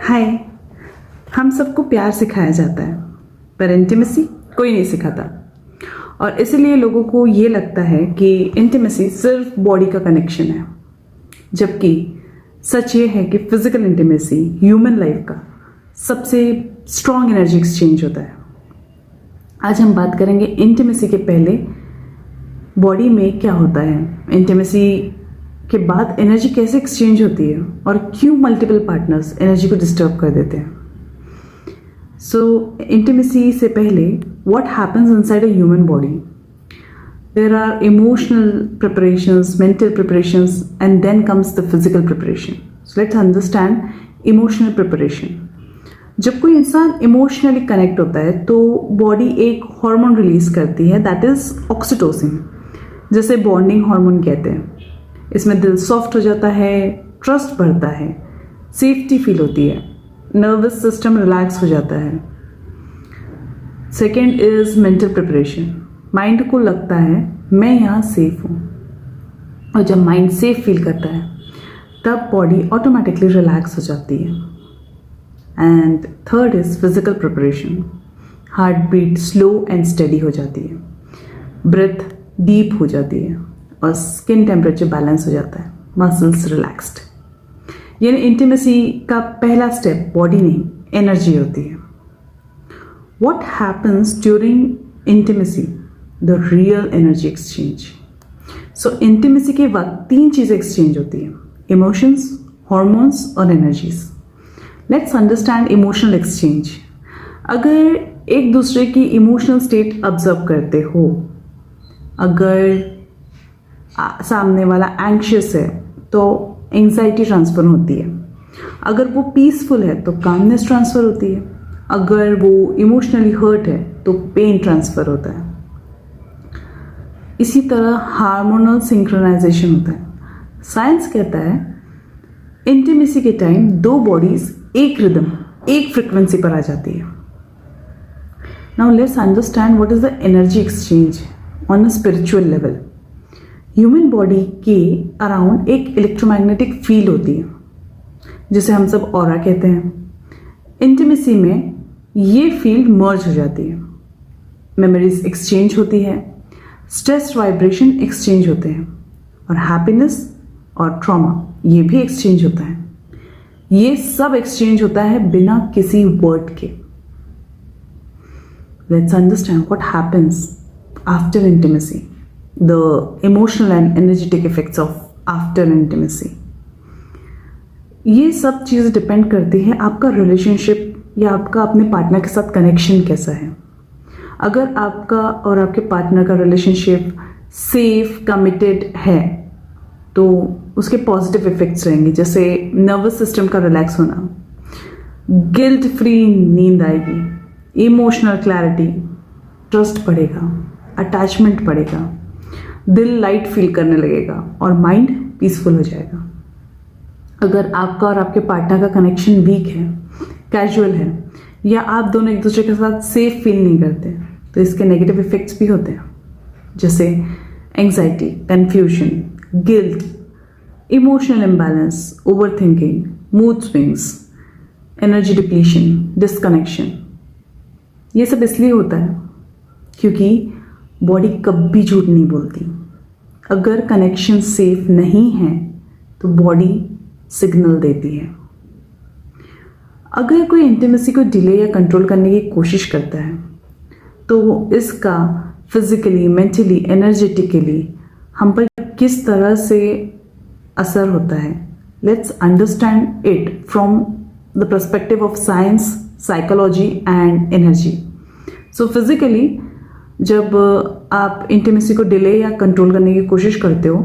हाय। हम सबको प्यार सिखाया जाता है पर इंटीमेसी कोई नहीं सिखाता, और इसीलिए लोगों को ये लगता है कि इंटीमेसी सिर्फ बॉडी का कनेक्शन है, जबकि सच ये है कि फिजिकल इंटीमेसी ह्यूमन लाइफ का सबसे स्ट्रॉन्ग एनर्जी एक्सचेंज होता है। आज हम बात करेंगे इंटीमेसी के पहले बॉडी में क्या होता है, इंटीमेसी के बाद एनर्जी कैसे एक्सचेंज होती है और क्यों मल्टीपल पार्टनर्स एनर्जी को डिस्टर्ब कर देते हैं। सो इंटीमेसी से पहले what happens inside a human body, there are emotional preparations, mental preparations and then comes the physical preparation. So let's understand emotional preparation. जब कोई इंसान इमोशनली कनेक्ट होता है तो बॉडी एक हार्मोन रिलीज करती है, दैट इज ऑक्सीटोसिन, जिसे बॉन्डिंग हार्मोन कहते हैं। इसमें दिल सॉफ्ट हो जाता है, ट्रस्ट बढ़ता है, सेफ्टी फील होती है, नर्वस सिस्टम रिलैक्स हो जाता है। Second is mental preparation. Mind को लगता है मैं यहाँ सेफ हूँ, और जब माइंड सेफ फील करता है तब बॉडी ऑटोमेटिकली रिलैक्स हो जाती है। And third is physical preparation. Heart beat slow and steady हो जाती है, ब्रेथ डीप हो जाती है और स्किन टेम्परेचर बैलेंस हो जाता है, मसल्स रिलैक्स्ड। यानी इंटीमेसी का पहला स्टेप बॉडी नहीं, एनर्जी होती है। What happens during intimacy? The real energy exchange. So intimacy के वक्त तीन चीज़ें एक्सचेंज होती है, इमोशंस, हॉर्मोन्स और energies. Let's understand emotional exchange. अगर एक दूसरे की इमोशनल स्टेट ऑब्जर्व करते हो, अगर सामने वाला एंग्शियस है तो एंजाइटी ट्रांसफ़र होती है, अगर वो पीसफुल है तो कामनेस ट्रांसफ़र होती है, अगर वो इमोशनली हर्ट है तो पेन ट्रांसफ़र होता है। इसी तरह हार्मोनल सिंक्रोनाइजेशन होता है। साइंस कहता है इंटीमेसी के टाइम दो बॉडीज एक रिदम, एक फ्रिक्वेंसी पर आ जाती है। Now let's understand what is the energy exchange on a spiritual level. Human body के अराउंड एक इलेक्ट्रोमैग्नेटिक फील्ड होती है, जिसे हम सब ऑरा कहते हैं। इंटीमेसी में ये फील्ड मर्ज हो जाती है, मेमोरीज एक्सचेंज होती है, स्ट्रेस वाइब्रेशन एक्सचेंज होते हैं, और हैप्पीनेस और ट्रॉमा ये भी एक्सचेंज होता है। ये सब एक्सचेंज होता है बिना किसी वर्ड के। Let's understand what happens after intimacy, the emotional and energetic effects of after intimacy. ये सब चीज़ डिपेंड करती है आपका रिलेशनशिप या आपका अपने पार्टनर के साथ कनेक्शन कैसा है। अगर आपका और आपके पार्टनर का रिलेशनशिप सेफ, कमिटेड है तो उसके पॉजिटिव इफेक्ट्स रहेंगे, जैसे नर्वस सिस्टम का रिलैक्स होना, गिल्ट फ्री नींद आएगी, इमोशनल क्लैरिटी, ट्रस्ट बढ़ेगा, अटैचमेंट बढ़ेगा, दिल लाइट फील करने लगेगा और माइंड पीसफुल हो जाएगा। अगर आपका और आपके पार्टनर का कनेक्शन वीक है, कैजुअल है, या आप दोनों एक दूसरे के साथ सेफ फील नहीं करते, तो इसके नेगेटिव इफेक्ट्स भी होते हैं, जैसे anxiety, confusion, guilt, emotional imbalance, over thinking, mood swings, energy depletion, disconnection. ये सब इसलिए होता है क्योंकि बॉडी कभी झूठ नहीं बोलती। अगर कनेक्शन सेफ नहीं है तो बॉडी सिग्नल देती है। अगर कोई इंटीमेसी को डिले या कंट्रोल करने की कोशिश करता है तो इसका फिजिकली, मेंटली, एनर्जेटिकली हम पर किस तरह से असर होता है। Let's understand it from the perspective of science, psychology and energy. So physically जब आप इंटीमेसी को डिले या कंट्रोल करने की कोशिश करते हो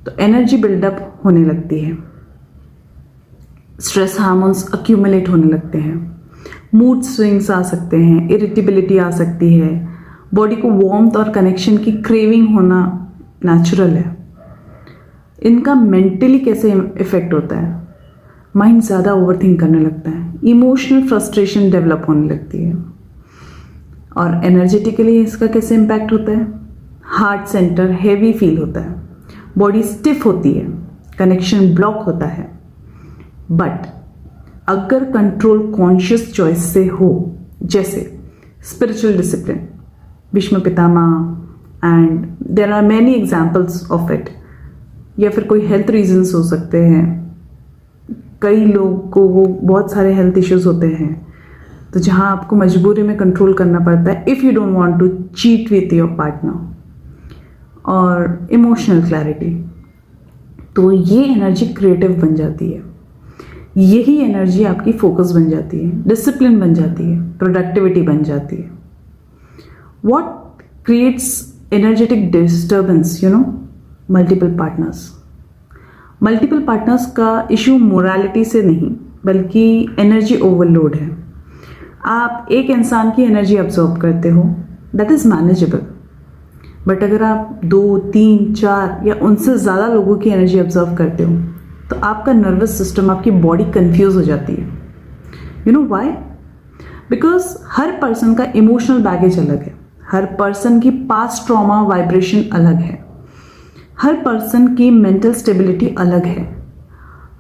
तो एनर्जी बिल्डअप होने लगती है, स्ट्रेस हार्मोन्स अक्यूमुलेट होने लगते हैं, मूड स्विंग्स आ सकते हैं, इरिटेबिलिटी आ सकती है, बॉडी को वार्मथ और कनेक्शन की क्रेविंग होना नेचुरल है। इनका मेंटली कैसे इफेक्ट होता है? माइंड ज़्यादा ओवरथिंक करने लगता है, इमोशनल फ्रस्ट्रेशन डेवलप होने लगती है। और एनर्जेटिकली इसका कैसे इम्पैक्ट होता है? हार्ट सेंटर हेवी फील होता है, बॉडी स्टिफ होती है, कनेक्शन ब्लॉक होता है। बट अगर कंट्रोल कॉन्शियस चॉइस से हो, जैसे spiritual discipline, Bhishma Pitamah, and there are many examples of it, या फिर कोई हेल्थ रीजंस हो सकते हैं, कई लोग को वो बहुत सारे हेल्थ इश्यूज होते हैं, तो जहाँ आपको मजबूरी में कंट्रोल करना पड़ता है if you don't want to cheat with your partner, और इमोशनल क्लैरिटी, तो ये एनर्जी क्रिएटिव बन जाती है, यही एनर्जी आपकी फोकस बन जाती है, डिसिप्लिन बन जाती है, प्रोडक्टिविटी बन जाती है. What creates energetic disturbance? Multiple partners. Multiple partners का इशू मोरालिटी से नहीं बल्कि एनर्जी ओवरलोड है. आप एक इंसान की एनर्जी ऑब्जर्व करते हो, दैट इज मैनेजेबल, बट अगर आप 2, 3, 4 या उनसे ज़्यादा लोगों की एनर्जी ऑब्जर्व करते हो तो आपका नर्वस सिस्टम, आपकी बॉडी कंफ्यूज हो जाती है. You know why? Because her person का इमोशनल बैगेज अलग है, हर पर्सन की पास्ट ट्रॉमा वाइब्रेशन अलग है, हर पर्सन की मेंटल स्टेबिलिटी अलग है,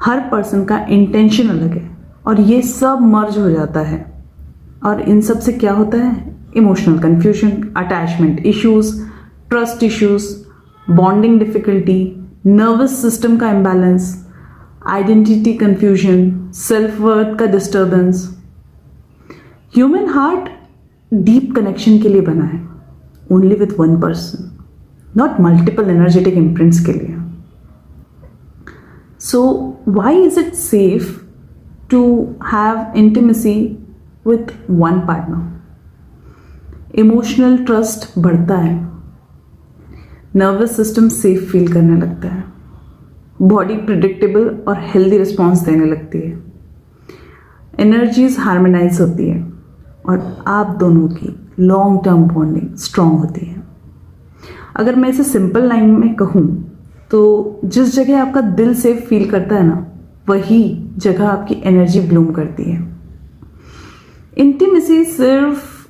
हर पर्सन का इंटेंशन अलग है, और ये सब मर्ज हो जाता है. और इन सब से क्या होता है? Emotional confusion, attachment issues, trust issues, bonding difficulty, nervous system का imbalance, identity confusion, self worth का disturbance. Human heart deep connection के लिए बना है, only with one person, not multiple energetic imprints के लिए. So why is it safe to have intimacy with one partner? Emotional trust बढ़ता है, nervous system safe feel करने लगता है, बॉडी प्रिडिक्टेबल और हेल्दी रिस्पॉन्स देने लगती है, एनर्जीज हार्मोनाइज होती है, और आप दोनों की लॉन्ग टर्म बॉन्डिंग स्ट्रांग होती है. अगर मैं इसे सिंपल लाइन में कहूँ तो जिस जगह आपका दिल सेफ फील करता है ना, वही जगह आपकी एनर्जी ब्लूम करती है. इंटीमेसी सिर्फ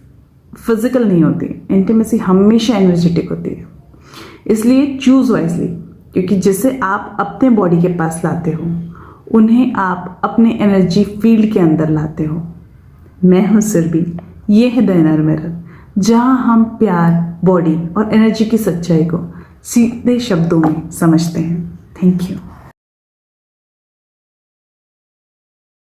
फिजिकल नहीं होती, इंटीमेसी हमेशा एनर्जेटिक होती है. इसलिए चूज वाइजली, क्योंकि जिसे आप अपने बॉडी के पास लाते हो उन्हें आप अपने एनर्जी फील्ड के अंदर लाते हो. मैं हूं सुरभि, ये है द इनर मिरर, जहां हम प्यार, बॉडी और एनर्जी की सच्चाई को सीधे शब्दों में समझते हैं. Thank you.